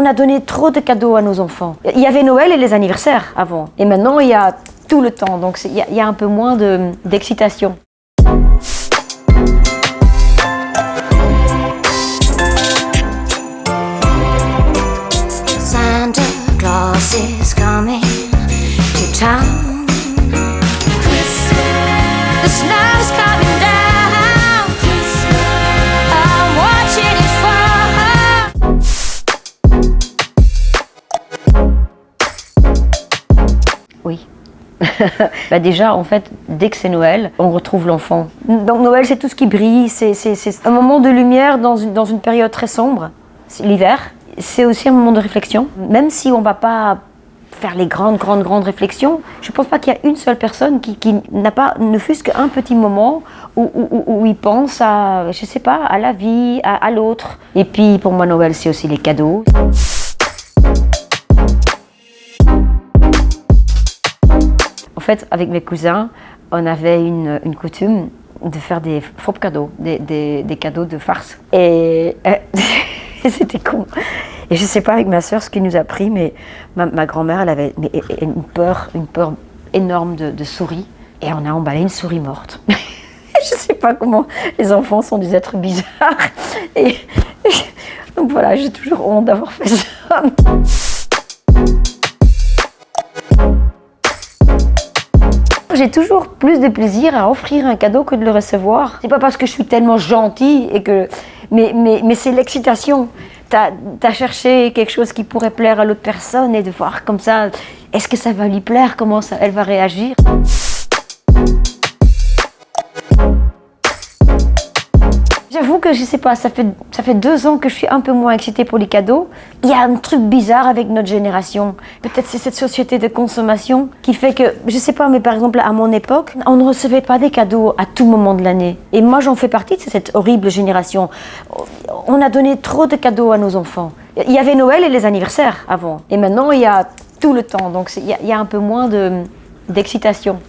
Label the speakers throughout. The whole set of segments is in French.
Speaker 1: On a donné trop de cadeaux à nos enfants. Il y avait Noël et les anniversaires avant. Et maintenant, il y a tout le temps. Donc, il y a un peu moins d'excitation.
Speaker 2: Santa Claus is coming to town. Christmas. The snow's coming down. Christmas. I'm watching it fall.
Speaker 1: Oui. Bah déjà, en fait, dès que c'est Noël, on retrouve l'enfant. Donc Noël, c'est tout ce qui brille, c'est un moment de lumière dans une période très sombre. L'hiver, c'est aussi un moment de réflexion. Même si on ne va pas faire les grandes réflexions, je ne pense pas qu'il y a une seule personne qui n'a pas, ne fût-ce qu'un petit moment où il pense à, je sais pas, à la vie, à l'autre. Et puis, pour moi, Noël, c'est aussi les cadeaux. En fait, avec mes cousins, on avait une coutume de faire des faux cadeaux, des cadeaux de farce. Et c'était con. Et je ne sais pas avec ma sœur ce qui nous a pris, mais ma grand-mère, elle avait une peur énorme de souris. Et on a emballé une souris morte. Je ne sais pas comment les enfants sont des êtres bizarres. Et donc voilà, j'ai toujours honte d'avoir fait ça. J'ai toujours plus de plaisir à offrir un cadeau que de le recevoir. C'est pas parce que je suis tellement gentille mais c'est l'excitation. T'as cherché quelque chose qui pourrait plaire à l'autre personne et de voir comme ça, est-ce que ça va lui plaire, comment elle va réagir. J'avoue que je sais pas, ça fait 2 ans que je suis un peu moins excitée pour les cadeaux. Il y a un truc bizarre avec notre génération. Peut-être c'est cette société de consommation qui fait que, je sais pas, mais par exemple à mon époque, on ne recevait pas des cadeaux à tout moment de l'année. Et moi j'en fais partie de cette horrible génération. On a donné trop de cadeaux à nos enfants. Il y avait Noël et les anniversaires avant. Et maintenant il y a tout le temps. Donc il y a un peu moins d'excitation.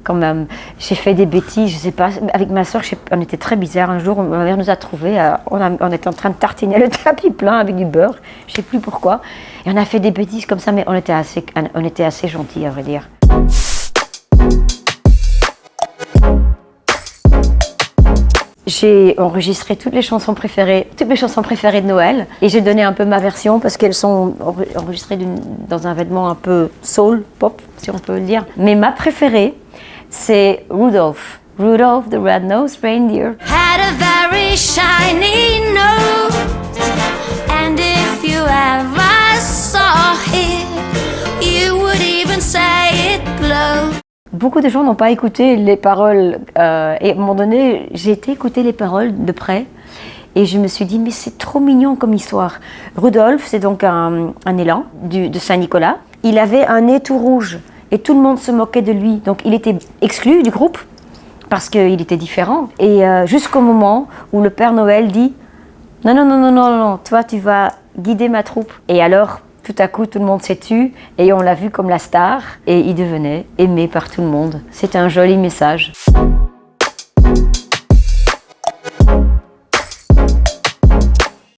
Speaker 1: Quand même, j'ai fait des bêtises, je sais pas, avec ma soeur, on était très bizarre. Un jour, ma mère nous a trouvés, on était en train de tartiner le tapis plein avec du beurre, je sais plus pourquoi. Et on a fait des bêtises comme ça, mais on était assez gentils, à vrai dire. J'ai enregistré toutes mes chansons préférées de Noël, et j'ai donné un peu ma version parce qu'elles sont enregistrées dans un vêtement un peu soul, pop, si on peut le dire. Mais ma préférée, c'est Rudolph. Rudolph the Red-Nosed Reindeer.
Speaker 2: Had a very shiny nose, and if you ever saw it, you would even say it glowed.
Speaker 1: Beaucoup de gens n'ont pas écouté les paroles et à un moment donné, j'ai été écouter les paroles de près et je me suis dit mais c'est trop mignon comme histoire. Rudolph, c'est donc un élan de Saint-Nicolas. Il avait un nez tout rouge et tout le monde se moquait de lui. Donc il était exclu du groupe parce qu'il était différent. Et jusqu'au moment où le Père Noël dit non, toi tu vas guider ma troupe. Et alors tout à coup, tout le monde s'est tu et on l'a vu comme la star et il devenait aimé par tout le monde. C'est un joli message.